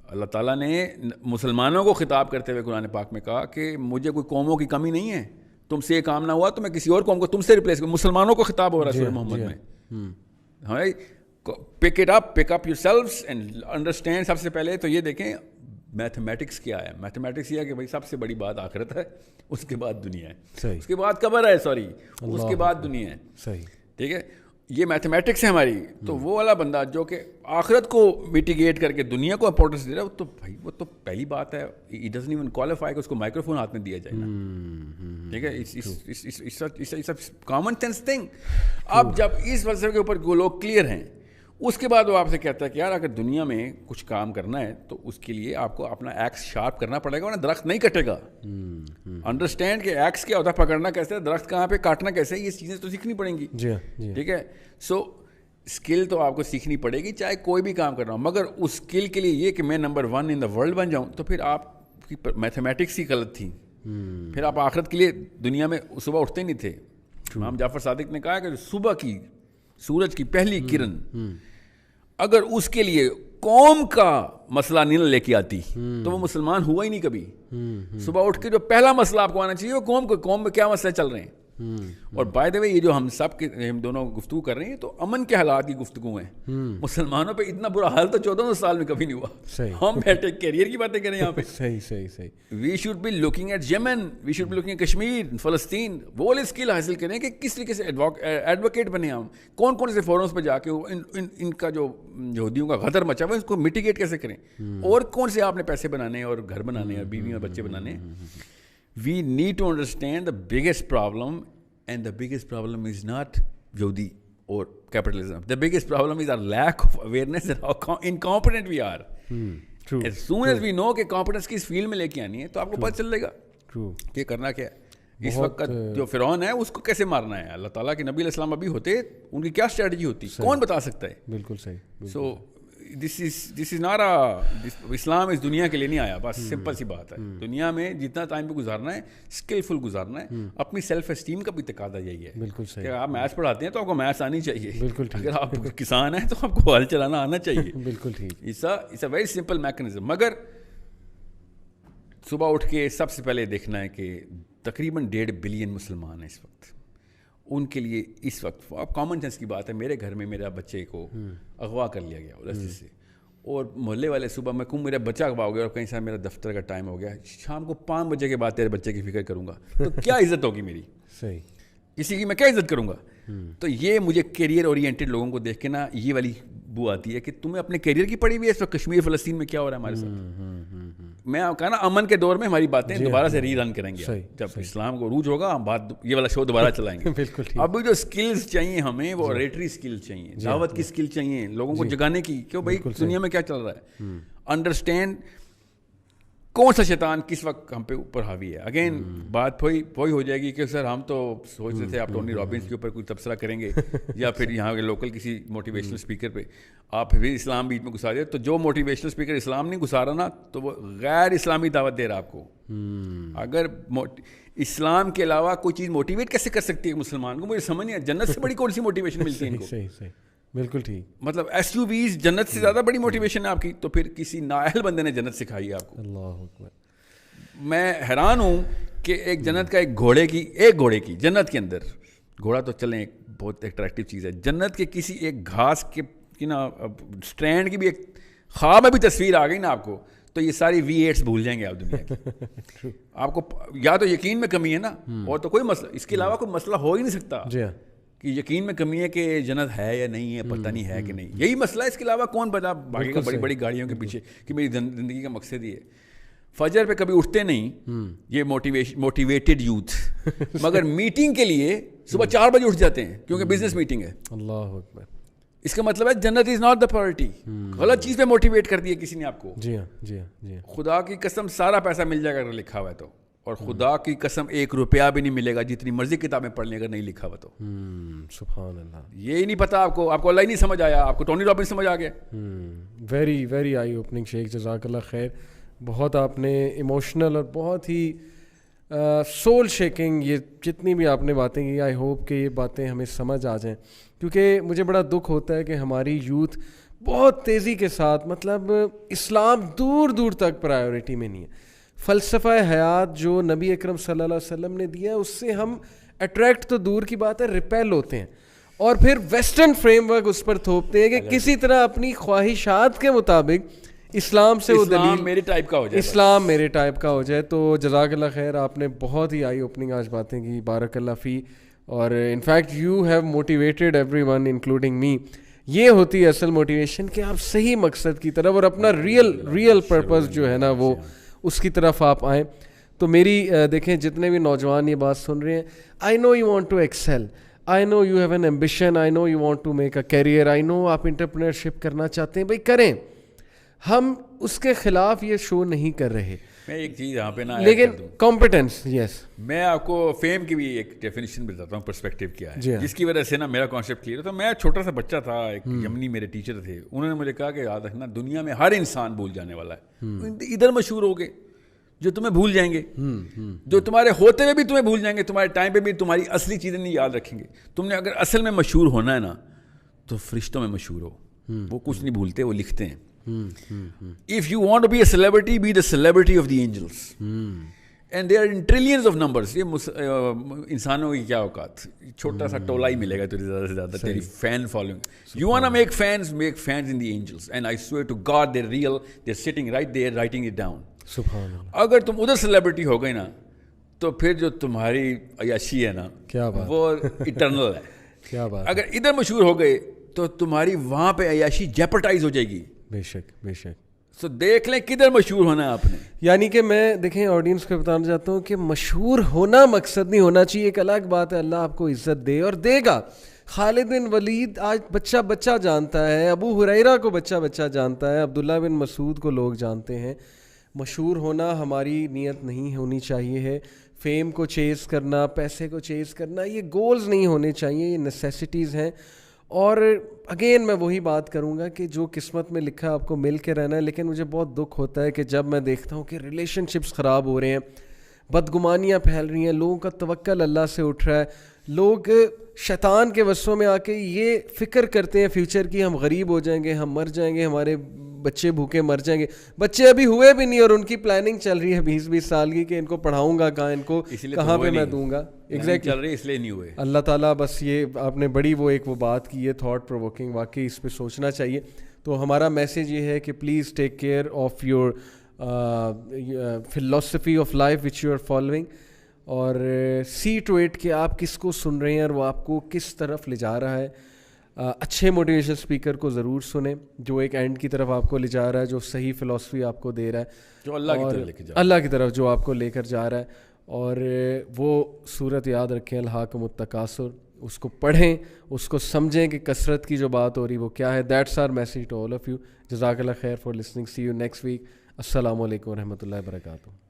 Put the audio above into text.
اللہ تعالیٰ نے مسلمانوں کو خطاب کرتے ہوئے قرآن پاک میں کہا کہ مجھے کوئی قوموں کی کمی نہیں ہے, تم سے یہ کام نہ ہوا تو میں کسی اور قوم کو تم سے ریپلیس کروں. مسلمانوں کو خطاب ہو رہا ہے سورہ محمد میں. ہاں pick up yourselves and understand. سب سے پہلے تو یہ دیکھیں میتھمیٹکس کیا ہے. میتھمیٹکس یہ ہے کہ بھائی سب سے بڑی بات آخرت ہے, اس کے بعد دنیا ہے, اس کے بعد قبر ہے, اس کے بعد دنیا ہے. صحیح, ٹھیک ہے, یہ میتھمیٹکس ہے ہماری. تو وہ والا بندہ جو کہ آخرت کو میٹیگیٹ کر کے دنیا کو امپورٹنس دے رہا ہے, تو بھائی وہ تو پہلی بات ہے, ہی ڈزنٹ ایون کوالیفائی کہ اس کو مائکرو فون ہاتھ میں دیا جائے نا. ٹھیک ہے, کامن سینس تھنگ. اب جب اس فلسفے کے اوپر لوگ کلیئر ہیں, اس کے بعد وہ آپ سے کہتا ہے کہ یار اگر دنیا میں کچھ کام کرنا ہے تو اس کے لیے آپ کو اپنا ایکس شارپ کرنا پڑے گا, ورنہ درخت نہیں کٹے گا. انڈرسٹینڈ کہ ایکس کیا ہوتا ہے, پکڑنا کیسے ہے, درخت کہاں پہ, کاٹنا کیسے ہے, یہ چیزیں تو سیکھنی پڑیں گی. ٹھیک ہے, سو اسکل تو آپ کو سیکھنی پڑے گی چاہے کوئی بھی کام کر رہا ہوں, مگر اس اسکل کے لیے یہ کہ میں نمبر 1 ان دا ورلڈ بن جاؤں, تو پھر آپ کی میتھمیٹکس ہی غلط تھی. پھر آپ آخرت کے لیے دنیا میں صبح اٹھتے نہیں تھے. امام جعفر صادق نے کہا کہ صبح کی سورج کی پہلی کرن اگر اس کے لیے قوم کا مسئلہ نہیں لے کے آتی تو وہ مسلمان ہوا ہی نہیں کبھی. صبح اٹھ کے جو پہلا مسئلہ آپ کو آنا چاہیے وہ قوم میں کیا مسئلے چل رہے ہیں. اور بائی دا وے یہ جو ہم سب کے ہم دونوں گفتگو کر رہے ہیں تو امن کے حالات کی گفتگو ہیں. مسلمانوں پہ اتنا برا حال تو 14 سال میں کبھی نہیں ہوا. ہم بیٹھے کیریئر کی باتیں کریں یہاں پہ. صحیح. We should be looking at Yemen, we should be looking at Kashmir, فلسطین. وہ اسکل حاصل کریں کہ کس طریقے سے ایڈوکیٹ بنے ہم, کون سے فورمز پہ جا کے ان کا جو یہودیوں کا غدر مچا ہوا ہے اس کو میٹیگیٹ کیسے کریں, اور کون سے آپ نے پیسے بنانے اور گھر بنانے اور بیوی اور بچے بنانے. We need to understand the biggest problem, and the biggest problem is not Yahudi or capitalism. The biggest problem is our lack of awareness and how incompetent we are. True. As soon as we know کہ competence کی اس field میں لے کے آنی ہے تو آپ کو پتہ چل جائے گا کہ کرنا کیا ہے. اس وقت جو فرعون ہے اس کو کیسے مارنا ہے. اللہ تعالیٰ کے نبی علیہ السلام ابھی ہوتے, ان کی کیا اسٹریٹجی ہوتی, کون بتا سکتا ہے. بالکل صحیح. سو دس از ناٹ اسلام اس دنیا کے لیے نہیں آیا. بس سمپل سی بات ہے, دنیا میں جتنا ٹائم پہ گزارنا ہے اسکلفل گزارنا ہے. اپنی سیلف اسٹیم کا بھی تقاضا یہی ہے. بالکل صحیح. کہ آپ میتھس پڑھاتے ہیں تو آپ کو میتھس آنی چاہیے. بالکل. اگر آپ کسان ہیں تو آپ کو ہل چلانا آنا چاہیے. بالکل ٹھیک. It's a very simple mechanism. مگر صبح اٹھ کے سب سے پہلے دیکھنا ہے کہ تقریباً 1.5 بلین مسلمان ہیں اس وقت. ان کے لیے اس وقت اب کامن سینس کی بات ہے, میرے گھر میں میرا بچے کو اغوا کر لیا گیا رستے سے, اور محلے والے صبح میں کہوں میرا بچہ اغوا ہو گیا اور کہیں سے میرا دفتر کا ٹائم ہو گیا, شام کو 5 بجے کے بعد تیرے بچے کی فکر کروں گا تو کیا عزت ہوگی میری. صحیح. کسی کی میں کیا عزت کروں گا. تو یہ مجھے کیریئر اورینٹیڈ لوگوں کو دیکھ کے نا یہ والی بو آتی ہے کہ تمہیں اپنے کیریئر کی پڑی ہوئی ہے اس وقت کشمیر فلسطین میں کیا ہو رہا ہے ہمارے ساتھ. میں کہا نا امن کے دور میں ہماری باتیں دوبارہ سے ری رن کریں گے. جب اسلام کو عروج ہوگا ہم بات یہ والا شو دوبارہ چلائیں گے. اب جو اسکلز چاہیے ہمیں وہ ریٹری اسکل چاہیے, دعوت کی اسکل چاہیے, لوگوں کو جگانے کی, کیوں بھائی دنیا میں کیا چل رہا ہے. انڈرسٹینڈ کون سا شیطان کس وقت ہم پہ اوپر حاوی ہے. اگین بات وہی ہو جائے گی کہ سر ہم تو سوچ رہے تھے آپ ٹونی رابنس کے اوپر کوئی تبصرہ کریں گے یا پھر یہاں کے لوکل کسی موٹیویشنل اسپیکر پہ آپ پھر اسلام بیچ میں گھسا دیں. تو جو موٹیویشنل اسپیکر اسلام نہیں گھسا رہا نا تو وہ غیر اسلامی دعوت دے رہا آپ کو. اگر اسلام کے علاوہ کوئی چیز موٹیویٹ کیسے کر سکتی ہے مسلمان کو, مجھے سمجھ نہیں ہے. جنت سے بڑی کون سی موٹیویشن ملتی ہے ان کو. بالکل ٹھیک. مطلب SUVs جنت سے زیادہ بڑی موٹیویشن ہے آپ کی, تو پھر کسی نااہل بندے نے جنت سکھائی ہے آپ کو. اللہ اکبر. میں حیران ہوں کہ ایک جنت کا ایک گھوڑے کی جنت کے اندر, گھوڑا تو چلیں ایک بہت اٹریکٹیو چیز ہے, جنت کے کسی ایک گھاس کے نا اسٹرینڈ کی بھی ایک خواب میں بھی تصویر آ گئی نا آپ کو, تو یہ ساری V8 بھول جائیں گے آپ دنیا کی. آپ کو یا تو یقین میں کمی ہے نا, اور تو کوئی مسئلہ اس کے علاوہ کوئی مسئلہ ہو ہی نہیں سکتا کہ یقین میں کمی ہے کہ جنت ہے یا نہیں ہے, پتہ نہیں ہے کہ نہیں. یہی مسئلہ ہے. اس کے علاوہ کون بتا بھاگے گا بڑی بڑی گاڑیوں کے پیچھے کہ میری زندگی کا مقصد ہی ہے. فجر پہ کبھی اٹھتے نہیں یہ موٹیویٹڈ یوتھ, مگر میٹنگ کے لیے صبح 4 بجے اٹھ جاتے ہیں کیونکہ بزنس میٹنگ ہے. اللہ اکبر. اس کا مطلب ہے جنت از ناٹ دا پرائورٹی. غلط چیز پہ موٹیویٹ کر دیا کسی نے آپ کو. جی ہاں. خدا کی قسم سارا پیسہ مل جائے گا اگر لکھا ہوا ہے تو, اور خدا کی قسم 1 روپیہ بھی نہیں ملے گا جتنی مرضی کتابیں پڑھ لیں اگر نہیں لکھا ہوا تو. سبحان اللہ. یہ نہیں پتا آپ کو اللہ ہی نہیں سمجھ آیا, آپ کو ٹونی رابنس سمجھ آ گیا. ویری ویری آئی اوپننگ شیخ, جزاک اللہ خیر. بہت آپ نے ایموشنل اور بہت ہی سول شیکنگ یہ جتنی بھی آپ نے باتیں کی, آئی ہوپ کہ یہ باتیں ہمیں سمجھ آ جائیں, کیونکہ مجھے بڑا دکھ ہوتا ہے کہ ہماری یوتھ بہت تیزی کے ساتھ. مطلب اسلام دور دور تک پرائیورٹی میں نہیں ہے. فلسفہ حیات جو نبی اکرم صلی اللہ علیہ وسلم نے دیا ہے اس سے ہم اٹریکٹ تو دور کی بات ہے ریپیل ہوتے ہیں, اور پھر ویسٹرن فریم ورک اس پر تھوپتے ہیں کہ کسی طرح اپنی خواہشات کے مطابق اسلام سے وہ دلیل میرے ٹائپ کا ہو جائے, اسلام میرے ٹائپ کا ہو جائے. تو جزاک اللہ خیر, آپ نے بہت ہی آئی اوپننگ آج باتیں کی, بارک اللہ فی. اور in fact you have motivated every one including me. یہ ہوتی ہے اصل موٹیویشن کہ آپ صحیح مقصد کی طرف اور اپنا ریئل پرپز جو ہے نا وہ اس کی طرف آپ آئیں. تو میری دیکھیں جتنے بھی نوجوان یہ بات سن رہے ہیں, I know you want to excel, I know you have an ambition, I know you want to make a career, I know آپ انٹرپرینرشپ کرنا چاہتے ہیں, بھائی کریں. ہم اس کے خلاف یہ شو نہیں کر رہے. میں ایک چیز یہاں پہ نا لیکن کمپیٹنس, یس, میں آپ کو فیم کی بھی ایک ڈیفینیشن بتاتا ہوں, پرسپیکٹو کیا ہے, جس کی وجہ سے نا میرا کانسیپٹ کلیئر ہوتا. میں چھوٹا سا بچہ تھا, ایک یمنی میرے ٹیچر تھے, انہوں نے مجھے کہا کہ یاد رکھنا دنیا میں ہر انسان بھول جانے والا ہے. ادھر مشہور ہو گئے جو تمہیں بھول جائیں گے, جو تمہارے ہوتے ہوئے بھی تمہیں بھول جائیں گے, تمہارے ٹائم پہ بھی تمہاری اصلی چیزیں نہیں یاد رکھیں گے. تم نے اگر اصل میں مشہور ہونا ہے نا تو فرشتوں میں مشہور ہو, وہ کچھ نہیں بھولتے, وہ لکھتے ہیں. If you want to be a celebrity, be the celebrity of the angels. And there are in trillions of numbers. یہ انسانوں کی کیا اوقات, چھوٹا سا ٹولہ ہی ملے گا تجھے زیادہ سے زیادہ, تیری fan following. You want to make fans in the angels. And I swear to God they're real. They're sitting right there writing it down. سبحان اللہ. اگر تم ادھر سیلیبریٹی ہو گئی نا تو پھر جو تمہاری عیاشی ہے نا کیا بات, وہ اٹرنل ہے. کیا بات. اگر ادھر مشہور ہو گئے تو تمہاری وہاں پہ عیاشی جیپرٹائز ہو جائے گی. بے شک, بے شک. سو دیکھ لیں کدھر مشہور ہونا ہے آپ نے. یعنی کہ میں دیکھیں آڈینس کو بتانا چاہتا ہوں کہ مشہور ہونا مقصد نہیں ہونا چاہیے. ایک الگ بات ہے, اللہ آپ کو عزت دے اور دے گا. خالد بن ولید آج بچہ جانتا ہے, ابو ہریرہ کو بچہ جانتا ہے, عبداللہ بن مسعود کو لوگ جانتے ہیں. مشہور ہونا ہماری نیت نہیں ہونی چاہیے ہے. فیم کو چیز کرنا, پیسے کو چیز کرنا, یہ گولز نہیں ہونے چاہیے, یہ نیسیسٹیز ہیں. اور اگین میں وہی بات کروں گا کہ جو قسمت میں لکھا آپ کو مل کے رہنا ہے. لیکن مجھے بہت دکھ ہوتا ہے کہ جب میں دیکھتا ہوں کہ ریلیشن شپس خراب ہو رہے ہیں, بدگمانیاں پھیل رہی ہیں, لوگوں کا توکل اللہ سے اٹھ رہا ہے, لوگ شیطان کے وسوں میں آ کے یہ فکر کرتے ہیں فیوچر کی, ہم غریب ہو جائیں گے, ہم مر جائیں گے, ہمارے بچے بھوکے مر جائیں گے. بچے ابھی ہوئے بھی نہیں اور ان کی پلاننگ چل رہی ہے 20 سال کی کہ ان کو پڑھاؤں گا کہاں, ان کو کہاں پہ میں دوں گا. ایگزیکٹلی چل رہی اس لیے نہیں ہوئے. اللہ تعالیٰ بس یہ آپ نے بڑی وہ بات کی ہے تھاٹ پرووکنگ, واقعی اس پہ سوچنا چاہیے. تو ہمارا میسیج یہ ہے کہ please take care of your philosophy of life which you are following, اور سی ٹو اٹ کہ آپ کس کو سن رہے ہیں اور وہ آپ کو کس طرف لے جا رہا ہے. اچھے موٹیویشن اسپیکر کو ضرور سنیں جو ایک اینڈ کی طرف آپ کو لے جا رہا ہے, جو صحیح فلاسفی آپ کو دے رہا ہے, جو اللہ کی طرف جو آپ کو لے کر جا رہا ہے. اور وہ صورت یاد رکھیں, الہاکم التکاثر, اس کو پڑھیں, اس کو سمجھیں کہ کثرت کی جو بات ہو رہی وہ کیا ہے. That's our message to all of you. جزاک اللہ خیر for listening. See you next week. السلام علیکم و رحمۃ اللہ وبرکاتہ.